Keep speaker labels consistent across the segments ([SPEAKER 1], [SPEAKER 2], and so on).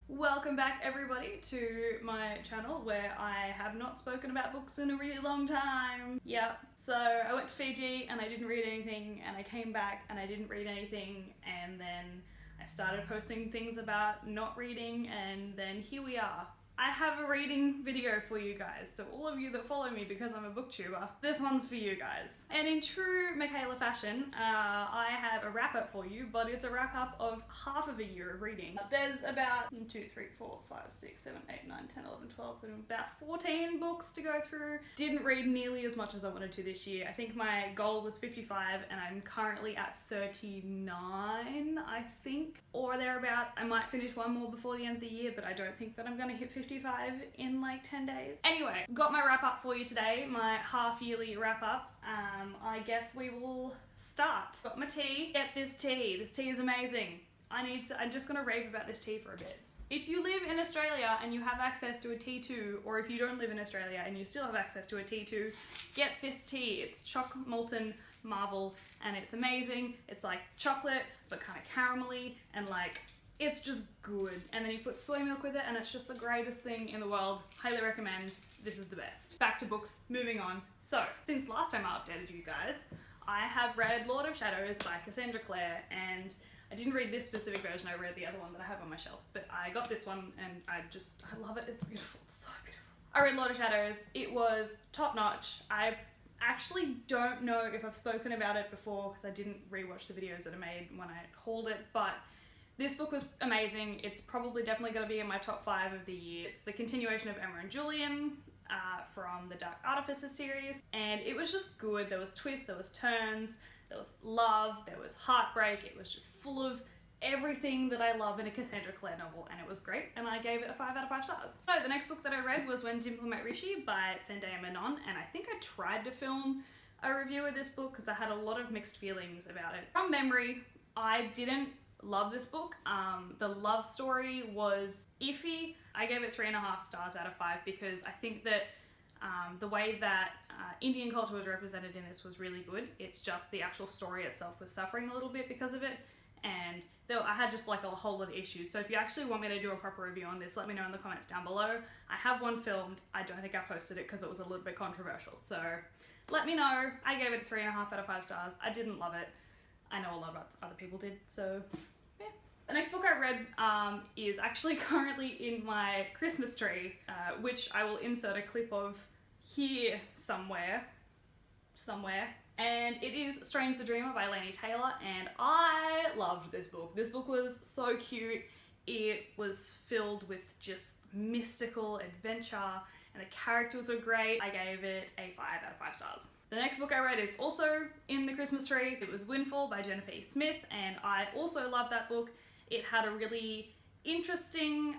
[SPEAKER 1] Welcome back everybody to my channel where I have not spoken about books in a really long time. Yep, so I went to Fiji and I didn't read anything, and I came back and I didn't read anything, and then I started posting things about not reading, and then here we are. I have a reading video for you guys, so all of you that follow me because I'm a booktuber, this one's for you guys. And in true Michaela fashion, I have a wrap up for you, but it's a wrap up of half of a year of reading. There's about 1, 2, 3, 4, 5, 6, 7, 8, 9, 10, 11, 12, about 14 books to go through. Didn't read nearly as much as I wanted to this year. I think my goal was 55 and I'm currently at 39, I think, or thereabouts. I might finish one more before the end of the year, but I don't think that I'm gonna hit 55 in like 10 days. Anyway, got my wrap up for you today, my half yearly wrap up. I guess we will start. Got my tea. Get this tea. This tea is amazing. I'm just gonna rave about this tea for a bit. If you live in Australia and you have access to a T2, or if you don't live in Australia and you still have access to a T2, get this tea. It's Choc Molten Marvel and it's amazing. It's like chocolate but kind of caramelly and like it's just good. And then you put soy milk with it and it's just the greatest thing in the world. Highly recommend. This is the best. Back to books, moving on. So, since last time I updated you guys, I have read Lord of Shadows by Cassandra Clare, and I didn't read this specific version, I read the other one that I have on my shelf, but I got this one and I love it. It's beautiful. It's so beautiful. I read Lord of Shadows. It was top notch. I actually don't know if I've spoken about it before because I didn't rewatch the videos that I made when I hauled it, but this book was amazing. It's probably definitely going to be in my top 5 of the year. It's the continuation of Emma and Julian from the Dark Artificer series, and it was just good. There was twists, there was turns, there was love, there was heartbreak. It was just full of everything that I love in a Cassandra Clare novel, and it was great, and I gave it a 5 out of 5 stars. So the next book that I read was When Dimple Met Rishi by Zendaya Menon, and I think I tried to film a review of this book because I had a lot of mixed feelings about it. From memory, I didn't love this book. The love story was iffy. I gave it 3.5 stars out of 5 because I think that the way that Indian culture was represented in this was really good. It's just the actual story itself was suffering a little bit because of it, and I had just like a whole lot of issues. So if you actually want me to do a proper review on this, let me know in the comments down below. I have one filmed. I don't think I posted it because it was a little bit controversial, so let me know. I gave it 3.5 out of 5 stars. I didn't love it. I know a lot of other people did, so yeah. The next book I read is actually currently in my Christmas tree, which I will insert a clip of here somewhere. And it is Strange the Dreamer by Laini Taylor, and I loved this book. This book was so cute. It was filled with just mystical adventure, and the characters were great. I gave it a 5 out of 5 stars. The next book I read is also in the Christmas tree. It was Windfall by Jennifer E. Smith, and I also loved that book. It had a really interesting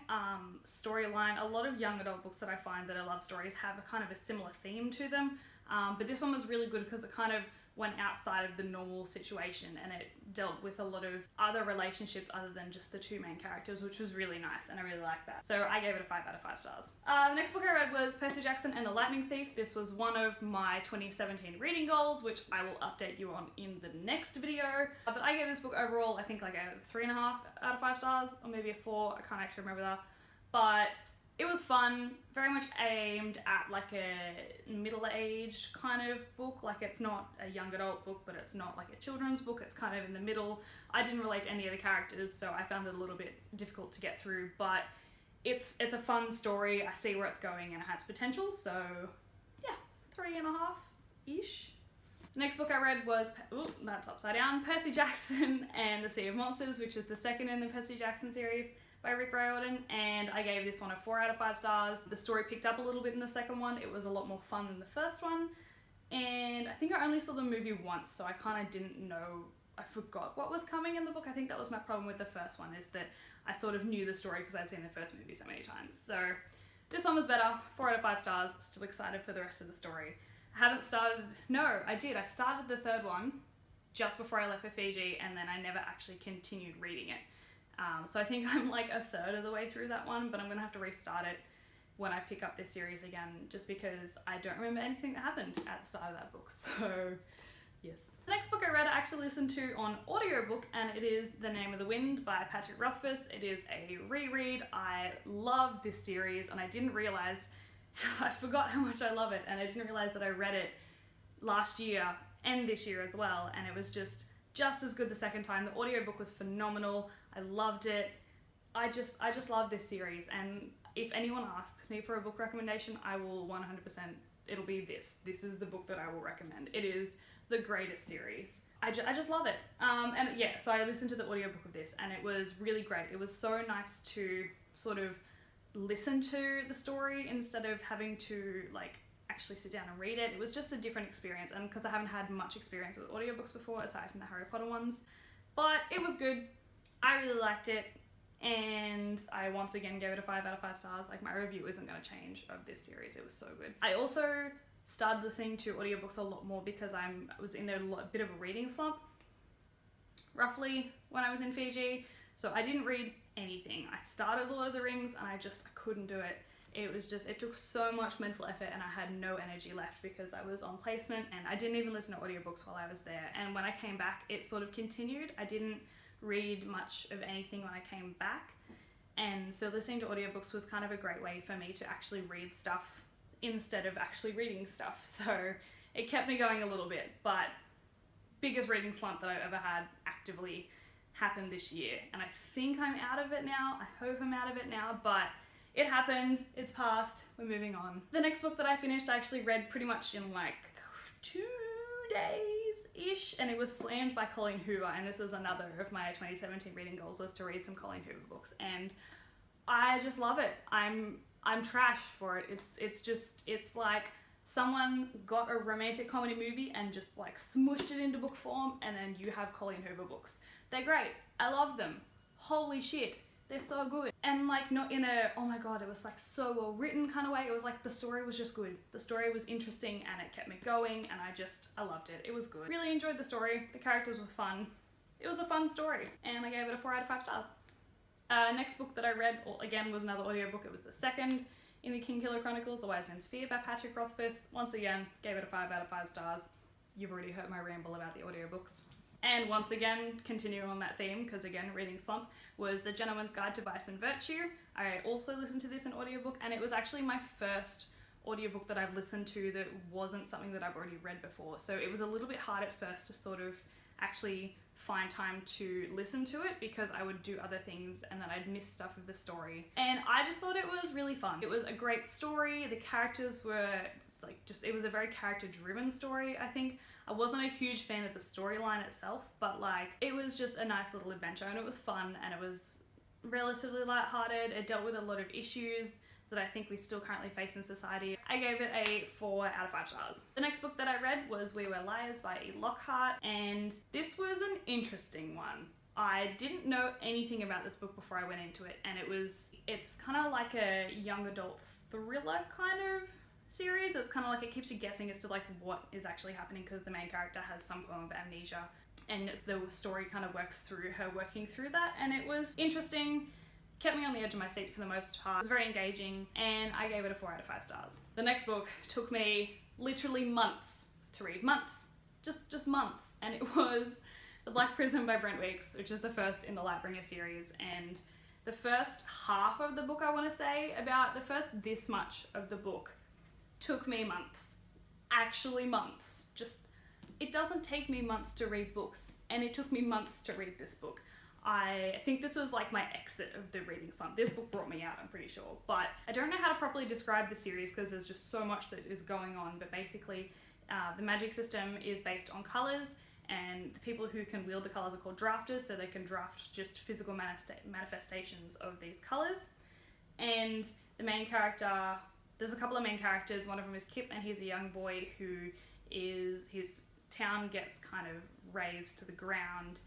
[SPEAKER 1] storyline. A lot of young adult books that I find that are love stories have a kind of a similar theme to them, but this one was really good because it kind of went outside of the normal situation and it dealt with a lot of other relationships other than just the 2 main characters, which was really nice, and I really liked that. So I gave it a 5 out of 5 stars. The next book I read was Percy Jackson and the Lightning Thief. This was one of my 2017 reading goals, which I will update you on in the next video. But I gave this book overall, I think like a 3.5 out of 5 stars, or maybe a 4, I can't actually remember that. But it was fun, very much aimed at like a middle-aged kind of book. Like it's not a young adult book, but it's not like a children's book. It's kind of in the middle. I didn't relate to any of the characters, so I found it a little bit difficult to get through, but it's a fun story. I see where it's going and it has potential, so yeah, 3.5-ish. Next book I read was, ooh, that's upside down, Percy Jackson and the Sea of Monsters, which is the second in the Percy Jackson series by Rick Riordan, and I gave this one a 4 out of 5 stars. The story picked up a little bit in the second one. It was a lot more fun than the first one, and I think I only saw the movie once, so I kind of didn't know, I forgot what was coming in the book. I think that was my problem with the first one, is that I sort of knew the story because I'd seen the first movie so many times. So this one was better, 4 out of 5 stars. Still excited for the rest of the story. I haven't started, no, I did. I started the third one just before I left for Fiji, and then I never actually continued reading it. So I think I'm like a third of the way through that one, but I'm gonna have to restart it when I pick up this series again, just because I don't remember anything that happened at the start of that book. So Yes. The next book I read, I actually listened to on audiobook, and it is The Name of the Wind by Patrick Rothfuss. It is a reread. I love this series, and I didn't realize, I forgot how much I love it, and I didn't realize that I read it last year and this year as well, and it was just as good the second time. The audiobook was phenomenal. I loved it. I just love this series, and if anyone asks me for a book recommendation, I will 100%, it'll be this. This is the book that I will recommend. It is the greatest series. I just love it. And yeah, so I listened to the audiobook of this, and it was really great. It was so nice to sort of listen to the story instead of having to like actually sit down and read it. It was just a different experience, and because I haven't had much experience with audiobooks before aside from the Harry Potter ones, but it was good. I really liked it, and I once again gave it a 5 out of 5 stars. Like, my review isn't going to change of this series. It was so good. I also started listening to audiobooks a lot more because I was in a bit of a reading slump roughly when I was in Fiji, so I didn't read anything. I started Lord of the Rings and I couldn't do it. It took so much mental effort, and I had no energy left because I was on placement, and I didn't even listen to audiobooks while I was there. And when I came back, it sort of continued. I didn't read much of anything when I came back, and so listening to audiobooks was kind of a great way for me to actually read stuff instead of actually reading stuff. So it kept me going a little bit, but biggest reading slump that I've ever had actively happened this year, and I think I'm out of it now. I hope I'm out of it now, but it happened, it's passed, we're moving on. The next book that I finished, I actually read pretty much in like 2 days-ish, and it was Slammed by Colleen Hoover, and this was another of my 2017 reading goals, was to read some Colleen Hoover books, and I just love it. I'm trash for it. It's like someone got a romantic comedy movie and just like smushed it into book form, and then you have Colleen Hoover books. They're great. I love them. Holy shit. They're so good. And like, not in a, oh my god, it was like so well written kind of way. It was like the story was just good. The story was interesting and it kept me going, and I loved it. It was good. Really enjoyed the story. The characters were fun. It was a fun story, and I gave it a 4 out of 5 stars. Next book that I read, again, was another audiobook. It was the second in the Kingkiller Chronicles, The Wise Man's Fear by Patrick Rothfuss. Once again, gave it a 5 out of 5 stars. You've already heard my ramble about the audiobooks. And once again, continuing on that theme, because again, reading slump, was The Gentleman's Guide to Vice and Virtue. I also listened to this in audiobook, and it was actually my first audiobook that I've listened to that wasn't something that I've already read before. So it was a little bit hard at first to sort of actually find time to listen to it, because I would do other things and then I'd miss stuff of the story. And I just thought it was really fun. It was a great story. The characters were it was a very character driven story, I think. I wasn't a huge fan of the storyline itself, but like, it was just a nice little adventure, and it was fun, and it was relatively lighthearted. It dealt with a lot of issues that I think we still currently face in society. I gave it a 4 out of 5 stars. The next book that I read was We Were Liars by E. Lockhart, and this was an interesting one. I didn't know anything about this book before I went into it, and it's kind of like a young adult thriller kind of series. It's kind of like, it keeps you guessing as to like what is actually happening, because the main character has some form of amnesia, and the story kind of works through her working through that, and it was interesting. Kept me on the edge of my seat for the most part. It was very engaging, and I gave it a 4 out of 5 stars. The next book took me literally months to read. Months. Just months. And it was The Black Prism by Brent Weeks, which is the first in the Lightbringer series. And the first half of the book, I want to say, about the first this much of the book, took me months. Actually months. It doesn't take me months to read books, and it took me months to read this book. I think this was like my exit of the reading slump. This book brought me out, I'm pretty sure. But I don't know how to properly describe the series because there's just so much that is going on. But basically, the magic system is based on colours, and the people who can wield the colours are called drafters, so they can draft just physical manifestations of these colours. And the main character, there's a couple of main characters. One of them is Kip, and he's a young boy who his town gets kind of razed to the ground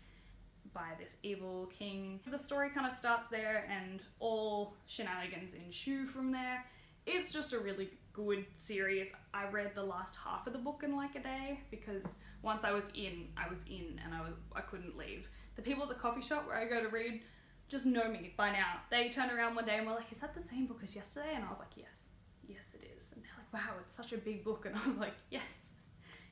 [SPEAKER 1] by this evil king. The story kind of starts there, and all shenanigans ensue from there. It's just a really good series. I read the last half of the book in like a day, because once I was in, and I couldn't leave. The people at the coffee shop where I go to read just know me by now. They turned around one day and were like, "Is that the same book as yesterday?" And I was like, yes it is. And they're like, "Wow, it's such a big book." And I was like, yes,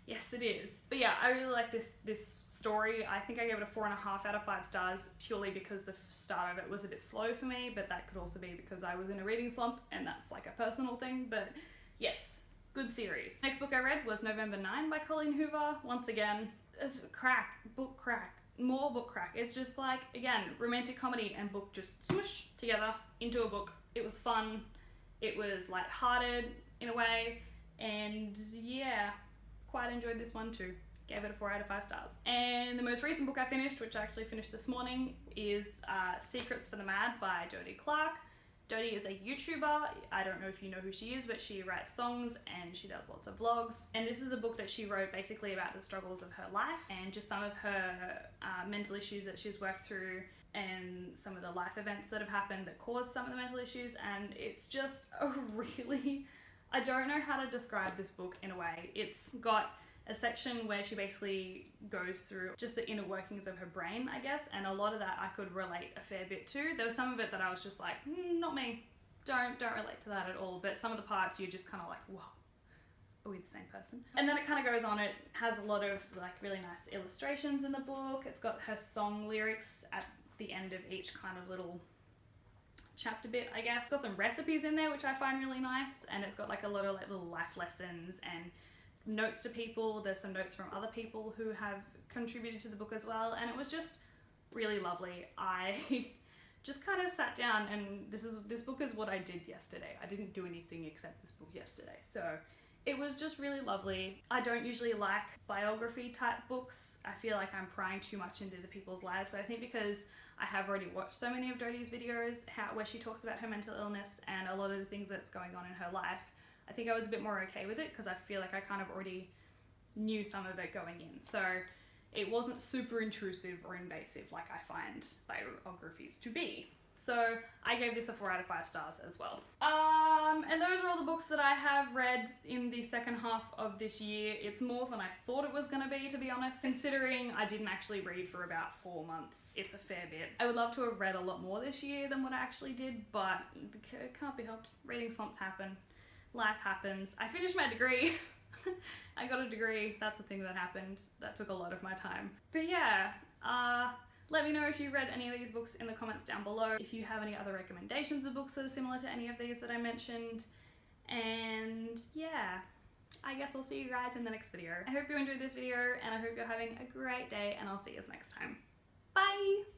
[SPEAKER 1] Yes, it is. But yeah, I really like this story. I think I gave it a 4.5 out of 5 stars purely because the start of it was a bit slow for me, but that could also be because I was in a reading slump and that's like a personal thing. But yes, good series. Next book I read was November 9 by Colleen Hoover. Once again, it's book crack, more book crack. It's just like, again, romantic comedy and book just swoosh together into a book. It was fun. It was lighthearted in a way. And yeah, quite enjoyed this one too. Gave it a 4 out of 5 stars. And the most recent book I finished, which I actually finished this morning, is Secrets for the Mad by Jodie Clark. Jodie is a YouTuber. I don't know if you know who she is, but she writes songs and she does lots of vlogs. And this is a book that she wrote basically about the struggles of her life and just some of her mental issues that she's worked through and some of the life events that have happened that caused some of the mental issues. And it's just a really... I don't know how to describe this book in a way. It's got a section where she basically goes through just the inner workings of her brain, I guess, and a lot of that I could relate a fair bit to. There was some of it that I was just like, not me. Don't relate to that at all. But some of the parts you're just kind of like, whoa, are we the same person? And then it kind of goes on. It has a lot of like really nice illustrations in the book. It's got her song lyrics at the end of each kind of little chapter bit, I guess. It's got some recipes in there which I find really nice, and it's got like a lot of like little life lessons and notes to people. There's some notes from other people who have contributed to the book as well, and it was just really lovely. I just kind of sat down, and this book is what I did yesterday. I didn't do anything except this book yesterday, so it was just really lovely. I don't usually like biography type books. I feel like I'm prying too much into the people's lives, but I think because I have already watched so many of Jodie's videos where she talks about her mental illness and a lot of the things that's going on in her life, I think I was a bit more okay with it because I feel like I kind of already knew some of it going in. So it wasn't super intrusive or invasive like I find biographies to be. So I gave this a 4 out of 5 stars as well. And those are all the books that I have read in the second half of this year. It's more than I thought it was gonna be, to be honest. Considering I didn't actually read for about 4 months, it's a fair bit. I would love to have read a lot more this year than what I actually did, but it can't be helped. Reading slumps happen. Life happens. I finished my degree. I got a degree. That's the thing that happened. That took a lot of my time. But yeah, let me know if you read any of these books in the comments down below. If you have any other recommendations of books that are similar to any of these that I mentioned. And yeah, I guess I'll see you guys in the next video. I hope you enjoyed this video and I hope you're having a great day, and I'll see you next time. Bye!